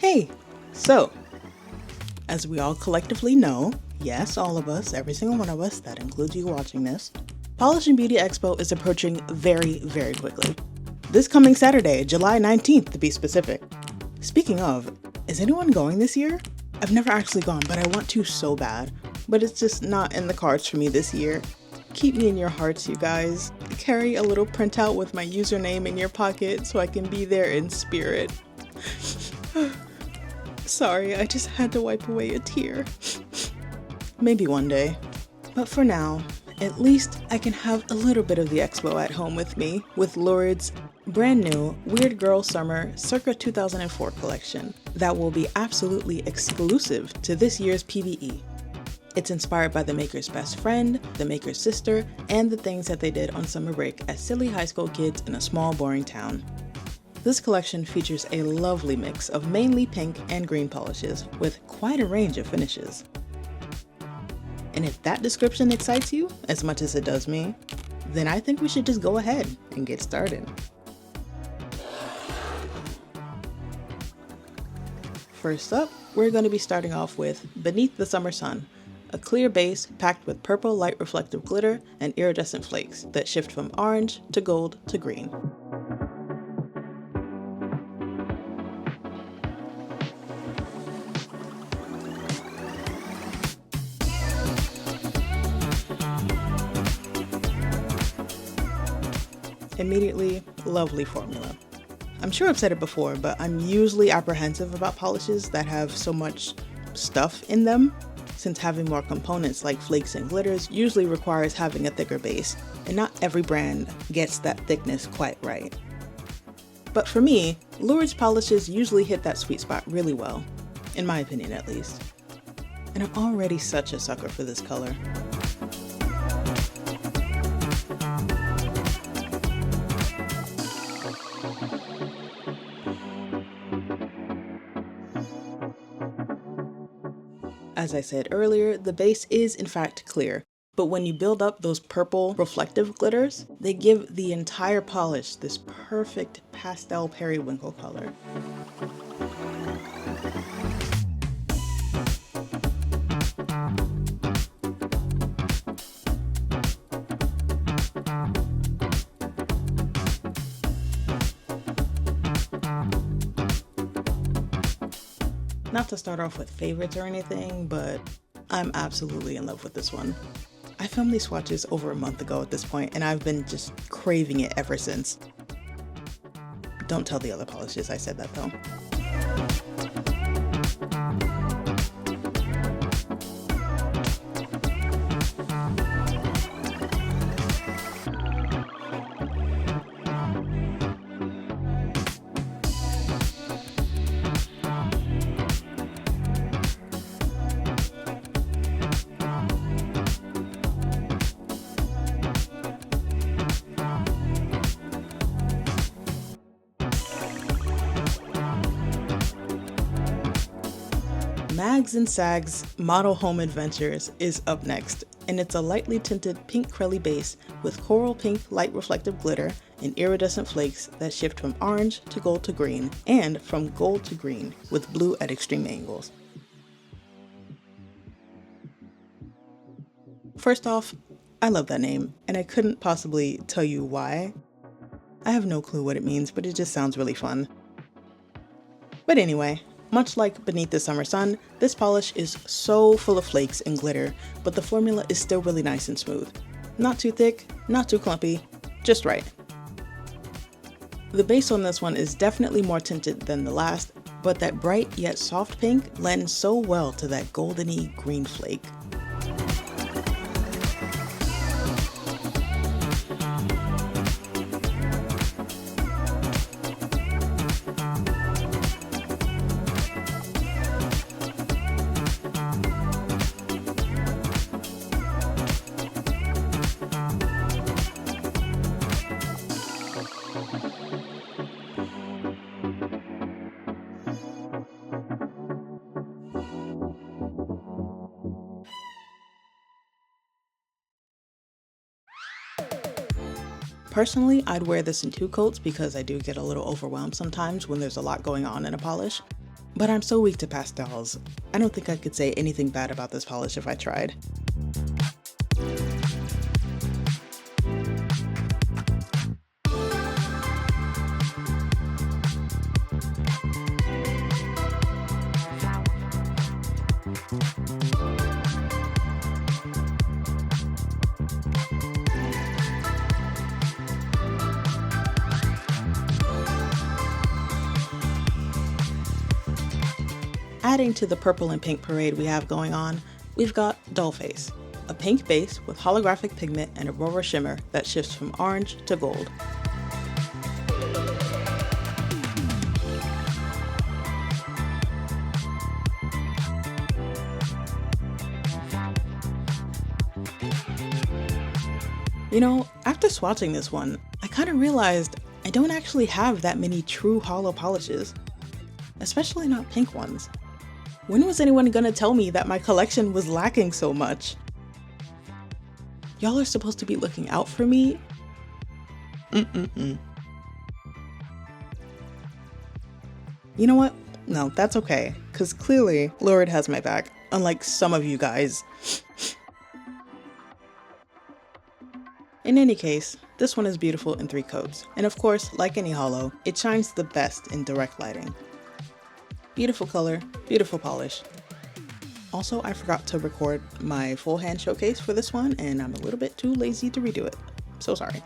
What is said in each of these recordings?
Hey, so, as we all collectively know, yes, all of us, every single one of us, that includes you watching this, Polish Beauty Expo is approaching very, very quickly. This coming Saturday, July 19th to be specific. Speaking of, is anyone going this year? I've never actually gone, but I want to so bad. But it's just not in the cards for me this year. Keep me in your hearts, you guys. Carry a little printout with my username in your pocket so I can be there in spirit. Sorry, I just had to wipe away a tear. Maybe one day. But for now, at least I can have a little bit of the expo at home with me, with Lurid's brand new Weird Girl Summer circa 2004 collection that will be absolutely exclusive to this year's PBE. It's inspired by the maker's best friend, the maker's sister, and the things that they did on summer break as silly high school kids in a small, boring town. This collection features a lovely mix of mainly pink and green polishes with quite a range of finishes. And if that description excites you as much as it does me, then I think we should just go ahead and get started. First up, we're going to be starting off with Beneath the Summer Sun, a clear base packed with purple light reflective glitter and iridescent flakes that shift from orange to gold to green. Immediately, lovely formula. I'm sure I've said it before, but I'm usually apprehensive about polishes that have so much stuff in them, since having more components like flakes and glitters usually requires having a thicker base, and not every brand gets that thickness quite right. But for me, Lurid's polishes usually hit that sweet spot really well, in my opinion at least. And I'm already such a sucker for this color. As I said earlier, the base is in fact clear, but when you build up those purple reflective glitters, they give the entire polish this perfect pastel periwinkle color. Not to start off with favorites or anything, but I'm absolutely in love with this one. I filmed these swatches over a month ago at this point, and I've been just craving it ever since. Don't tell the other polishes I said that though. Mags and Sags Model Home Adventures is up next, and it's a lightly tinted pink crelly base with coral pink light reflective glitter and iridescent flakes that shift from orange to gold to green, and from gold to green with blue at extreme angles. First off, I love that name, and I couldn't possibly tell you why. I have no clue what it means, but it just sounds really fun. But anyway, much like Beneath the Summer Sun, this polish is so full of flakes and glitter, but the formula is still really nice and smooth. Not too thick, not too clumpy, just right. The base on this one is definitely more tinted than the last, but that bright yet soft pink lends so well to that goldeny green flake. Personally, I'd wear this in 2 coats because I do get a little overwhelmed sometimes when there's a lot going on in a polish. But I'm so weak to pastels, I don't think I could say anything bad about this polish if I tried. Adding to the purple and pink parade we have going on, we've got Dollface, a pink base with holographic pigment and aurora shimmer that shifts from orange to gold. You know, after swatching this one, I kind of realized I don't actually have that many true holo polishes, especially not pink ones. When was anyone gonna tell me that my collection was lacking so much? Y'all are supposed to be looking out for me? You know what? No, that's okay, because clearly Lurid has my back, unlike some of you guys. In any case, this one is beautiful in 3 coats, and of course, like any holo, it shines the best in direct lighting. Beautiful color, beautiful polish. Also, I forgot to record my full hand showcase for this one, and I'm a little bit too lazy to redo it. So sorry.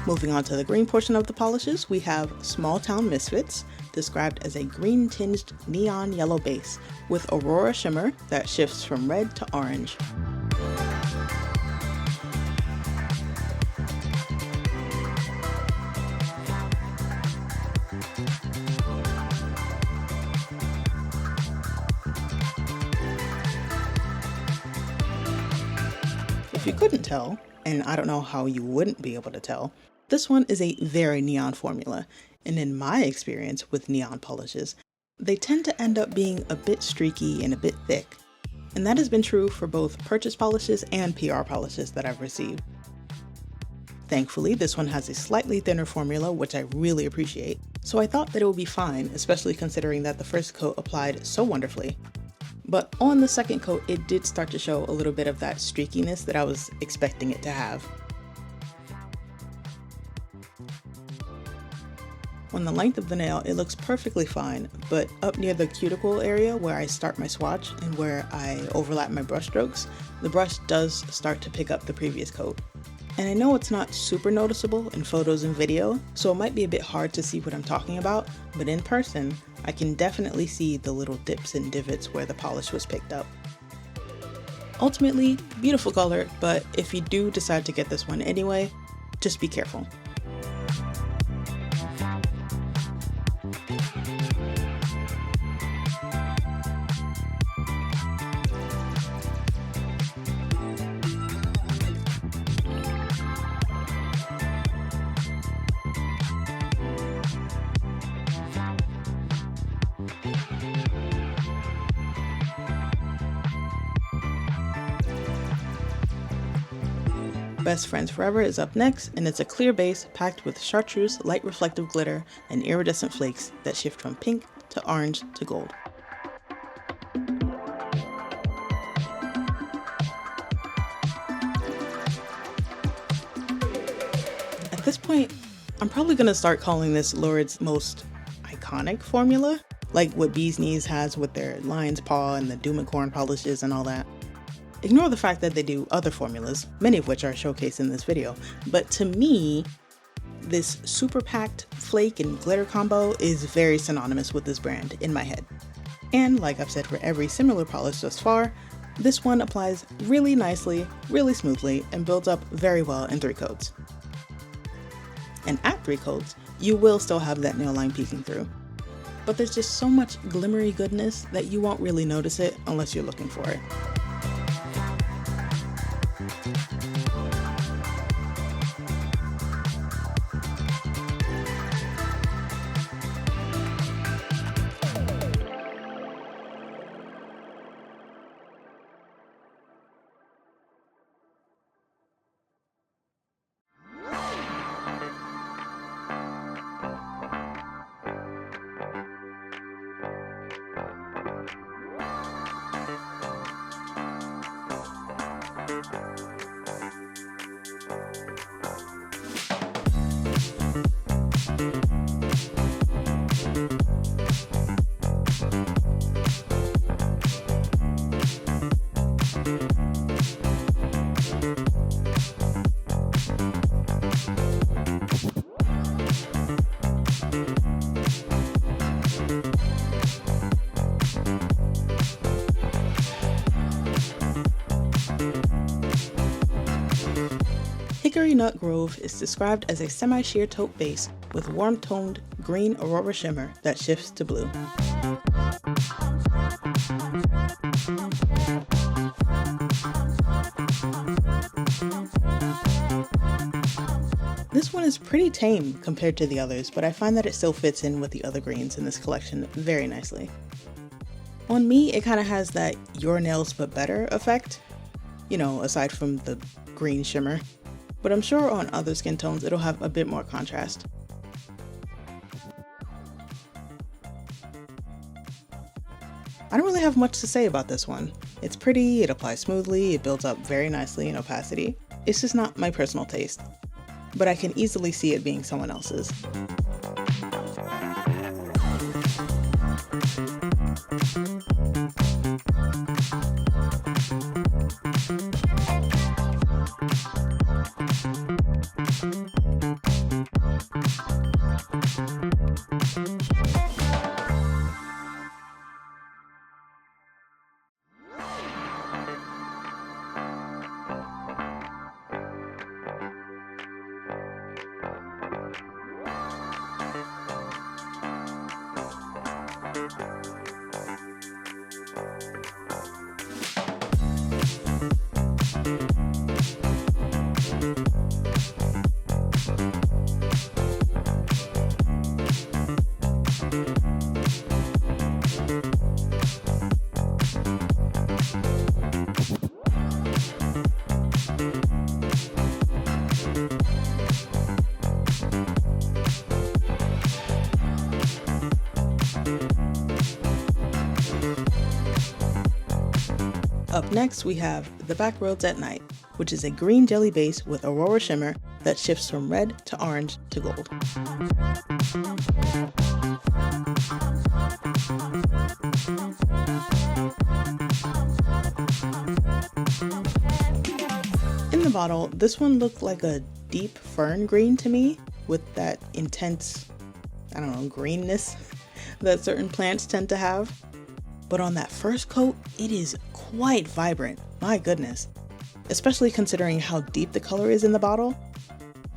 Moving on to the green portion of the polishes, we have Small Town Misfits, described as a green-tinged neon yellow base with aurora shimmer that shifts from red to orange. If you couldn't tell, and I don't know how you wouldn't be able to tell, this one is a very neon formula, and in my experience with neon polishes, they tend to end up being a bit streaky and a bit thick. And that has been true for both purchase polishes and PR polishes that I've received. Thankfully, this one has a slightly thinner formula, which I really appreciate, so I thought that it would be fine, especially considering that the first coat applied so wonderfully. But on the second coat, it did start to show a little bit of that streakiness that I was expecting it to have. On the length of the nail, it looks perfectly fine, but up near the cuticle area where I start my swatch and where I overlap my brush strokes, the brush does start to pick up the previous coat. And I know it's not super noticeable in photos and video, so it might be a bit hard to see what I'm talking about, but in person, I can definitely see the little dips and divots where the polish was picked up. Ultimately, beautiful color, but if you do decide to get this one anyway, just be careful. Best Friends Forever is up next, and it's a clear base packed with chartreuse, light reflective glitter, and iridescent flakes that shift from pink to orange to gold. At this point, I'm probably going to start calling this Lurid's most iconic formula, like what Bee's Knees has with their lion's paw and the Doom and Corn polishes and all that. Ignore the fact that they do other formulas, many of which are showcased in this video, but to me, this super packed flake and glitter combo is very synonymous with this brand in my head. And like I've said for every similar polish thus far, this one applies really nicely, really smoothly, and builds up very well in 3 coats. And at 3 coats, you will still have that nail line peeking through. But there's just so much glimmery goodness that you won't really notice it unless you're looking for it. Hickory Nut Grove is described as a semi-sheer taupe base with warm-toned green aurora shimmer that shifts to blue. This one is pretty tame compared to the others, but I find that it still fits in with the other greens in this collection very nicely. On me, it kind of has that your nails but better effect, you know, aside from the green shimmer, but I'm sure on other skin tones it'll have a bit more contrast. I don't really have much to say about this one. It's pretty, it applies smoothly, it builds up very nicely in opacity. It's just not my personal taste, but I can easily see it being someone else's. Up next, we have The Back Roads at Night, which is a green jelly base with aurora shimmer that shifts from red to orange to gold. In the bottle, this one looked like a deep fern green to me, with that intense, I don't know, greenness that certain plants tend to have. But on that first coat, it is quite vibrant, my goodness. Especially considering how deep the color is in the bottle.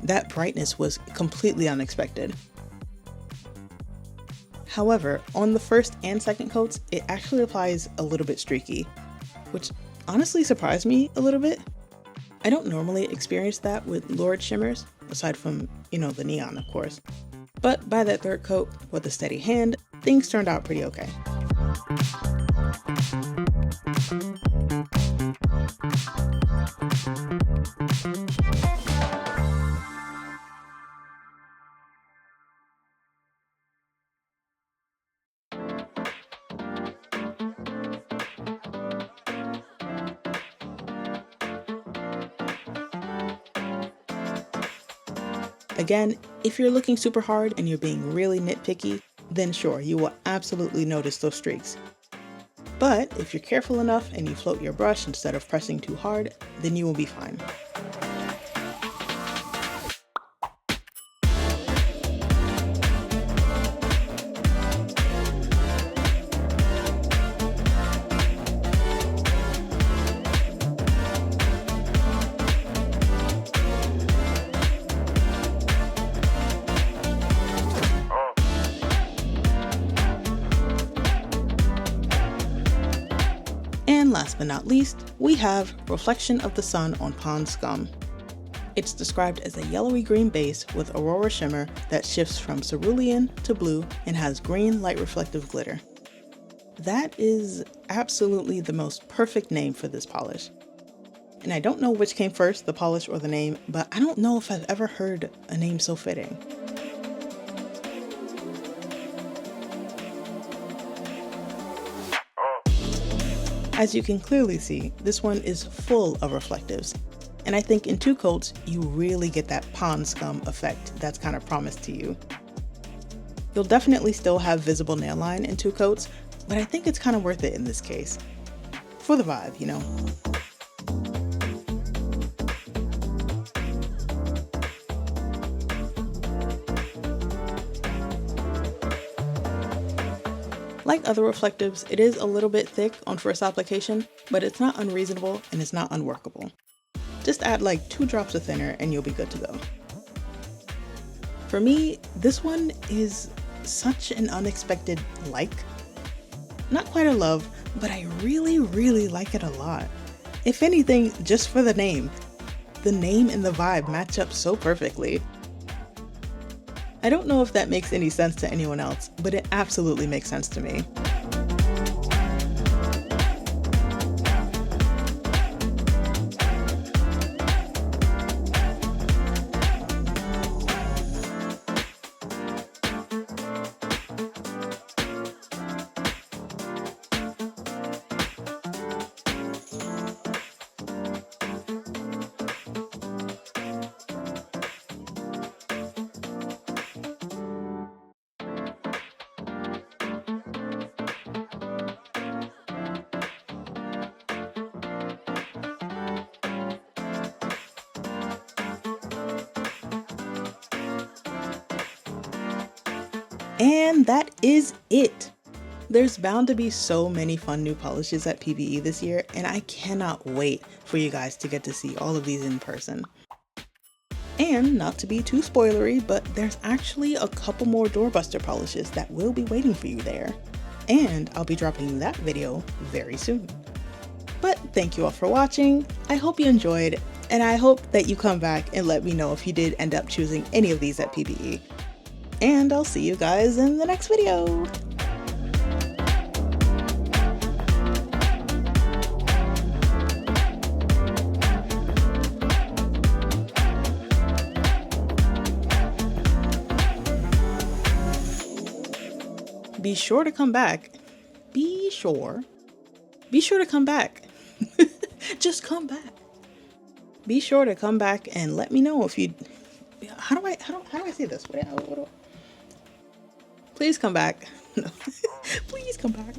That brightness was completely unexpected. However, on the first and second coats, it actually applies a little bit streaky, which honestly surprised me a little bit. I don't normally experience that with Lurid shimmers, aside from, you know, the neon, of course. But by that third coat, with a steady hand, things turned out pretty okay. Again, if you're looking super hard and you're being really nitpicky, then sure, you will absolutely notice those streaks. But if you're careful enough and you float your brush instead of pressing too hard, then you will be fine. And last but not least, we have Reflection of the Sun on Pond Scum. It's described as a yellowy green base with aurora shimmer that shifts from cerulean to blue and has green light reflective glitter. That is absolutely the most perfect name for this polish. And I don't know which came first, the polish or the name, but I don't know if I've ever heard a name so fitting. As you can clearly see, this one is full of reflectives, and I think in 2 coats you really get that pond scum effect that's kind of promised to you. You'll definitely still have visible nail line in 2 coats, but I think it's kind of worth it in this case. For the vibe, you know. Like other reflectives, it is a little bit thick on first application, but it's not unreasonable and it's not unworkable. Just add like 2 drops of thinner and you'll be good to go. For me, this one is such an unexpected like. Not quite a love, but I really, really like it a lot. If anything, just for the name. The name and the vibe match up so perfectly. I don't know if that makes any sense to anyone else, but it absolutely makes sense to me. And that is it! There's bound to be so many fun new polishes at PBE this year, and I cannot wait for you guys to get to see all of these in person. And not to be too spoilery, but there's actually a couple more doorbuster polishes that will be waiting for you there. And I'll be dropping that video very soon. But thank you all for watching. I hope you enjoyed, and I hope that you come back and let me know if you did end up choosing any of these at PBE. And I'll see you guys in the next video. Be sure to come back. Be sure to come back. Just come back. Be sure to come back and let me know if you. How do I say this? Please come back. No. Please come back.